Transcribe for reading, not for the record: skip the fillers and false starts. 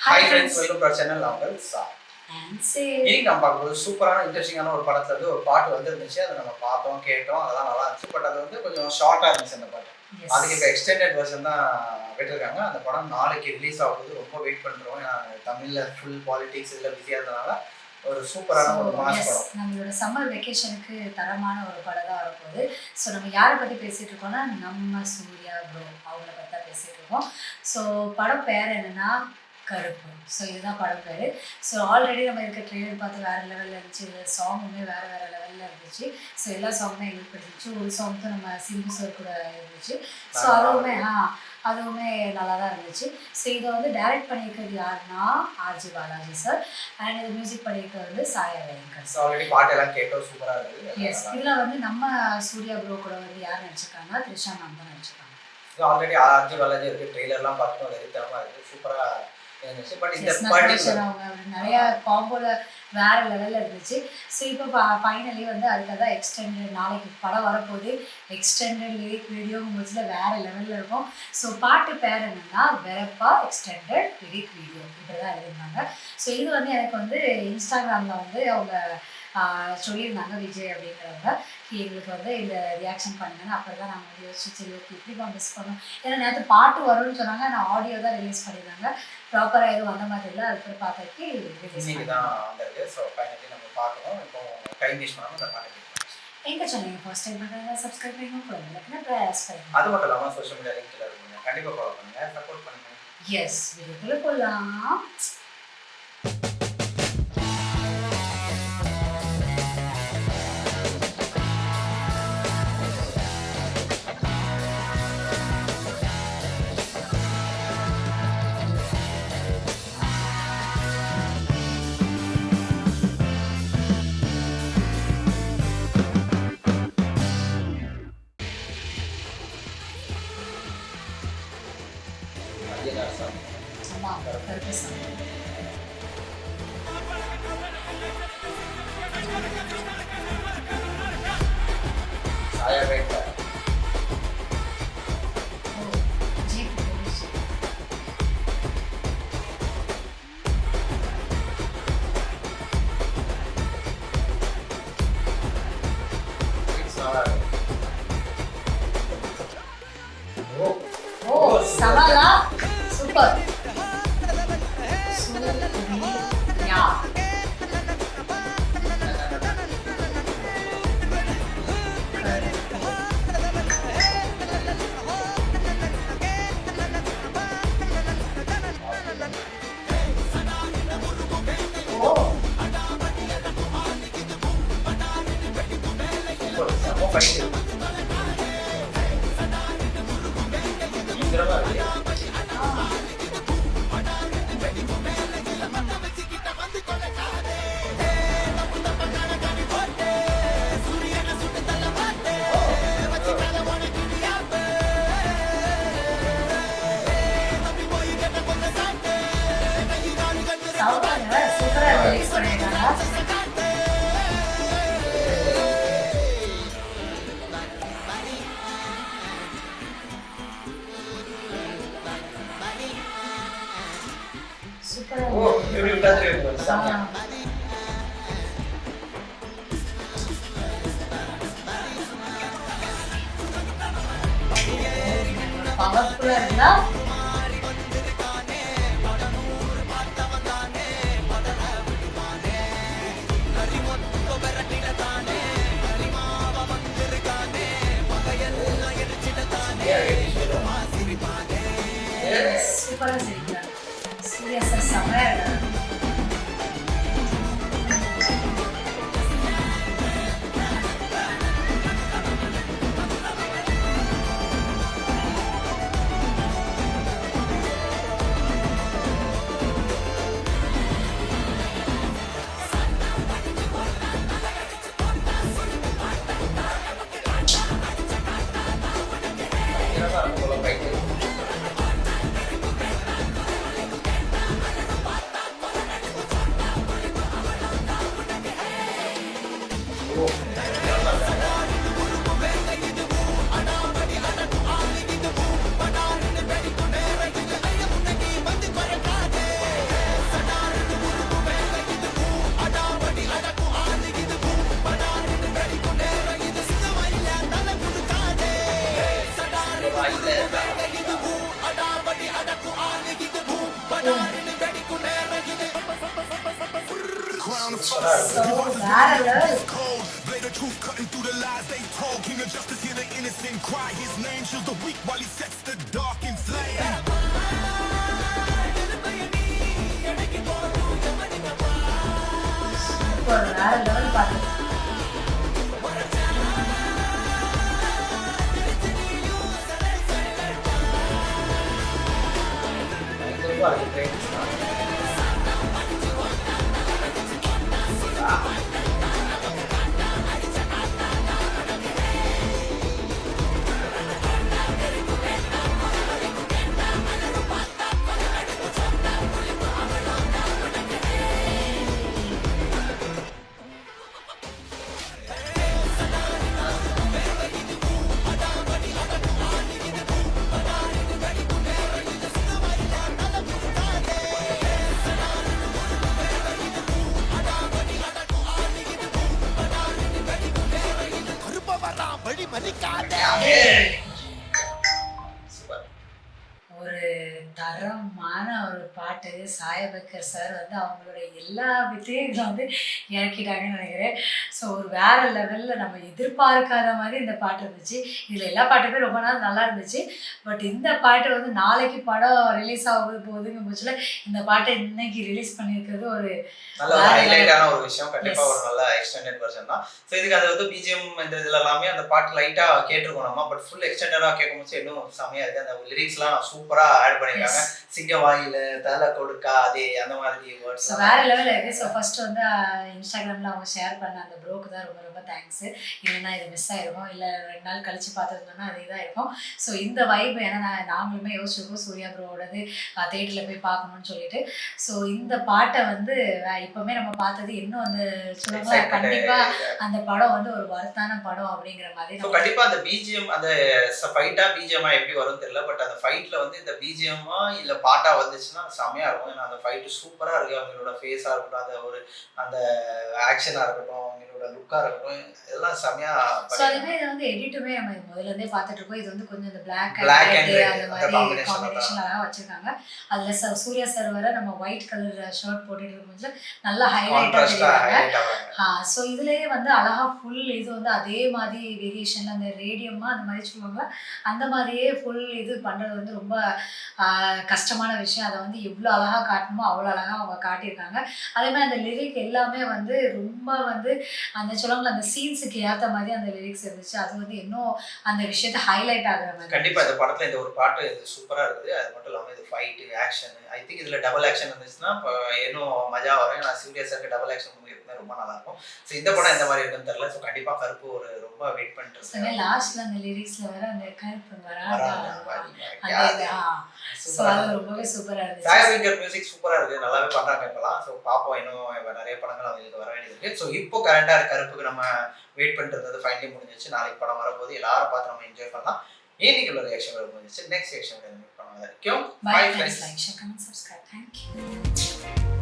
Hi friends, welcome to our channel. நான் உங்கள் sir. இன்னைக்கு நம்ம பார்க்கும்போது சூப்பரான இன்ட்ரெஸ்டிங்கான ஒரு படத்துல இருந்து ஒரு பாட்டு வந்து இருந்துச்சு. அதை நம்ம பார்த்தோம், கேட்டோம், அதெல்லாம் நல்லா இருந்துச்சு. பட் அது வந்து கொஞ்சம் ஷார்ட்டாக இருந்துச்சு அந்த பாட்டு. அதுக்கு இப்போ எக்ஸ்டெண்டட் வெர்ஷன் தான் விட்டுருக்காங்க. அந்த படம் நாளைக்கு ரிலீஸ் ஆகுது. ரொம்ப வெயிட் பண்ணுறோம். ஏன்னா தமிழில் ஃபுல் பாலிடிக்ஸ் இதில் பிஸியாக இருந்தனால ஒரு சூப்பரான ஒரு மாஸ் படம். நம்மளோட சம்மர் வெக்கேஷனுக்கு தரமான ஒரு படம் தான் வரப்போகுது. ஸோ நம்ம யாரை பற்றி பேசிகிட்டு இருக்கோம்னா நம்ம சூர்யா ப்ரோ அவங்கள பற்றி தான் பேசிகிட்டு இருக்கோம். ஸோ படம் பேர் என்னென்னா கருப்பு. ஸோ இதுதான் படம் பேர். ஸோ ஆல்ரெடி நம்ம இருக்க ட்ரெய்லர் பார்த்து வேறு லெவலில் இருந்துச்சு. சாங்குமே வேறு லெவலில் இருந்துச்சு. ஸோ எல்லா சாங்குமே எங்களுக்கு பிடிச்சிருச்சு. ஒரு சாங் தான் நம்ம சிம்பு சார் கூட இருந்துச்சு. ஸோ அதுவுமே நல்லா தான் இருந்துச்சு. ஸோ இதை வந்து டைரக்ட் பண்ணியிருக்கிறது யாருன்னா ஆர்ஜி பாலாஜி சார். அண்ட் இது மியூசிக் பண்ணியிருக்கிறது வந்து சாயா வேங்கர் சார். ஆல்ரெடி பாட்டெல்லாம் கேட்டோம், சூப்பராக இருக்குது. எஸ், இதில் வந்து நம்ம சூர்யா ப்ரோ கூட வந்து யார் நடிச்சிருக்காங்கன்னா த்ரிஷா மேம் தான் நடிச்சிருக்காங்க. ஆல்ரெடி ஆர்ஜி பாலாஜி இருக்குது. ட்ரெய்லர்லாம் பார்த்துட்டு அது வெறித்தனமாக இருக்குது, சூப்பராக இருந்துச்சு. பட் இந்த அவங்க நிறைய காம்போல வேற லெவலில் இருந்துச்சு. ஸோ இப்போ ஃபைனலி வந்து அதுக்காக தான் எக்ஸ்டெண்டட் நாளைக்கு படம் வரப்போகுது. எக்ஸ்டெண்டட் லிரிக் வீடியோ முடிச்சுல வேற லெவலில் இருக்கும். ஸோ பாட்டு பேர் என்னன்னா வெரப்பா எக்ஸ்டெண்டட் லிரிக் வீடியோ இப்படி தான் எழுதியிருந்தாங்க. ஸோ இது வந்து எனக்கு வந்து இன்ஸ்டாகிராமில் வந்து அவங்க சொல்லியிருந்தாங்க விஜய் அப்படிங்கிறவங்க எங்களுக்கு வந்து இந்த ரியாக்ஷன் பண்ணுங்கன்னு. அப்படி தான் நாங்கள் வந்து யோசிச்சு சரி ஓகே இப்படி மிஸ் பண்ணோம். ஏன்னா நேற்று பாட்டு வரும்னு சொன்னாங்க. நான் ஆடியோ தான் ரிலீஸ் பண்ணியிருந்தாங்க. ப்ராப்பராக எதுவும் வந்த மாதிரி இல்லை. அதுக்கு பார்த்தாக்கி ரிலீஸ் தான் வந்திருக்கு. ஸோ ஃபைனலி நம்ம பார்க்கணும். இப்போ டைம் வேஸ்ட் பண்ணாமல் அந்த பாட்டு எங்கள் சேனல் ஃபர்ஸ்ட் டைம் பண்ணுறதா சப்ஸ்கிரைப் பண்ணிக்கணும். குழந்தைங்களுக்கு ப்ரெஸ் பண்ணுங்க. அது மட்டும் இல்லாமல் சோஷியல் மீடியா லிங்க்ல இருக்குங்க. கண்டிப்பாக ஃபாலோ பண்ணுங்கள், சப்போர்ட் பண்ணுங்கள். எஸ், வீடியோக்குள்ளே போகலாம். சாயா வேங்கர் சவாலா சூப்பர் சூர்யா பவர்ஃபுல்லா இருந்தா சூப்பரா சிரிக்கிறார் சூர்யா சார். செம்மையா இருக்காரு. வேற லெவல். சூப்பர், வேற லெவல் பாட்டு. ஒரு தரமான ஒரு பாட்டு. சாயபக்கர் சார் வந்து அவங்களோட எல்லா வித்தையும் வந்து இறக்கிட்டாங்கன்னு நினைக்கிறேன். ஸோ ஒரு வேற லெவலில் நம்ம எதிர்பார்க்காத மாதிரி இந்த பாட்டு இருந்துச்சு. இதில் எல்லா பாட்டுமே ரொம்ப நாள் நல்லா இருந்துச்சு. பட் இந்த பாட்டு வந்து நாளைக்கு படம் ரிலீஸ் ஆக போகுதுங்கும் பட்சத்தில் இந்த பாட்டை இன்னைக்கு ரிலீஸ் பண்ணியிருக்கிறது ஒரு நல்ல ஒரு ஹைலைட்டான ஒரு விஷயம். கண்டிப்பா ஒரு நல்ல எக்ஸ்டெண்டட் வெர்ஷன் தான். ஸோ இதுக்கு அது வந்து பிஜிஎம் இந்த இதுல எல்லாமே அந்த பாட்டு லைட்டா கேட்டிருக்கோம் நம்ம. பட் ஃபுல் எக்ஸ்டெண்டடா கேட்கும்போது இன்னும் செமையா இருக்கு. அந்த லிரிக்ஸ்லாம் சூப்பரா ஆட் பண்ணிருக்காங்க. சிங்க வாயில தலை கொடுக்கா அதே அந்த மாதிரி வேர்ட்ஸ் வேற லெவல் இருக்கு. ஸோ ஃபர்ஸ்ட் வந்து இன்ஸ்டாகிராமில் அவங்க ஷேர் பண்ண அந்த ப்ரோக்கு தான் ரொம்ப ரொம்ப தேங்க்ஸ். இல்லைன்னா இது மிஸ் ஆயிருக்கும், இல்லை 2 நாள் கழிச்சு பார்த்துருந்தோம்னா அதே தான் இருக்கும். ஸோ இந்த வைப் ஏன்னா நாங்களுமே யோசிச்சிருக்கோம் சூர்யா ப்ரோவோடது தேட்டரில் போய் பார்க்கணும்னு சொல்லிட்டு. ஸோ இந்த பாட்டை வந்து இப்போவுமே நம்ம பார்த்தது இன்னும் அந்த சொல்லுவாங்க கண்டிப்பா அந்த படம் வந்து ஒரு வருத்தான படம் அப்படிங்கிற மாதிரி. கண்டிப்பா அந்த பிஜிஎம் அந்த ஃபைட்டா பிஜிஎம்மா எப்படி வரும்னு தெரியல. பட் அந்த ஃபைட்ல வந்து இந்த பிஜிஎம்மா இல்ல பாட்டா வந்துச்சுன்னா செமையா இருக்கும். ஏன்னா அந்த ஃபைட் சூப்பரா இருக்கு. அவங்களோட ஃபேஸா இருக்கட்டும், அந்த ஒரு அந்த ஆக்ஷனா இருக்கட்டும், அவங்களோட லுக்கா இருக்கட்டும், இதெல்லாம் செமையா. ஸோ அதுமே இதை வந்து எடிட்டுமே நம்ம முதல்ல இருந்தே பார்த்துட்டு இருக்கோம். இது வந்து கொஞ்சம் இந்த பிளாக் அண்ட் அந்த மாதிரி காம்பினேஷன் அழகாக வச்சிருக்காங்க. அதில் சூர்யா சார் வர நம்ம ஒயிட் கலர் ஷர்ட் போட்டுட்டு இருக்கும்போது நல்லா ஹைலைட்டாக தெரியுறாங்க. ஸோ இதுலேயே வந்து அழகாக ஃபுல் இது வந்து அதே மாதிரி வேரியேஷன் அந்த ரேடியமாக அந்த மாதிரி சொல்லுவாங்க. அந்த மாதிரியே ஃபுல் இது பண்ணுறது வந்து ரொம்ப கஷ்டமான விஷயம். அதை வந்து எவ்வளோ அழகாக காட்டணுமோ அவ்வளோ அழகாக அவங்க காட்டியிருக்காங்க. அதே மாதிரி அந்த லிரிக் எல்லாமே வந்து ரொம்ப வந்து அந்த சொல்லுவாங்க அந்த சீன்ஸுக்கு ஏற்ற மாதிரி அந்த லிரிக்ஸ் இருந்துச்சு. அது வந்து இன்னும் அந்த விஷயத்தை ஹைலைட் ஆகுற மாதிரி. கண்டிப்பாக இந்த படத்தில் இந்த ஒரு பாட்டு சூப்பராக இருக்குது. அது மட்டும் இல்லாமல் இது ஃபைட்டு ஆக்ஷன் ஐ திங்க் இதில் டபுள் ஆக்ஷன் இருந்துச்சுன்னா இப்போ இன்னும் மஜா வரும். நான் சீரியஸாக டபுள் ஆக்ஷன் மூவி இருக்குன்னா ரொம்ப நல்லா இருக்கும். ஸோ இந்த படம் எந்த மாதிரி இருக்குன்னு தெரியல. ஸோ கண்டிப்பாக கருப்பு ஒரு ரொம்ப வெயிட் பண்ணிட்டு இருக்கேன். லாஸ்ட்ல அந்த லிரிக்ஸ்ல வர அந்த கருப்பு ரொம்பவே சூப்பரா இருக்கு. சாயபக்கர் மியூசிக் சூப்பரா இருக்கு. நல்லாவே பண்றாங்க இப்பெல்லாம். ஸோ பாப்போம், இன்னும் நிறைய படங்கள் அவங்களுக்கு வர வேண்டியது இருக்கு. ஸோ இப்போ கரண்டா கருப்புக்கு நம்ம வெயிட் பண்ணிட்டு இருந்தது ஃபைனலி முடிஞ்சிச்சு. நாளைக்கு படம் வரப்போது எல்லாரும் பார்த்து நம்ம என்ஜாய் பண்ணலாம். இன்னைக்கு உள்ள ரியாக்ஷன் வர முடிஞ்சிச்சு. நெக்ஸ்ட் ரியாக்ஷன் மீட் பண்ணலாம். வரைக்கும் bye friends. Like share comment subscribe. Thank you.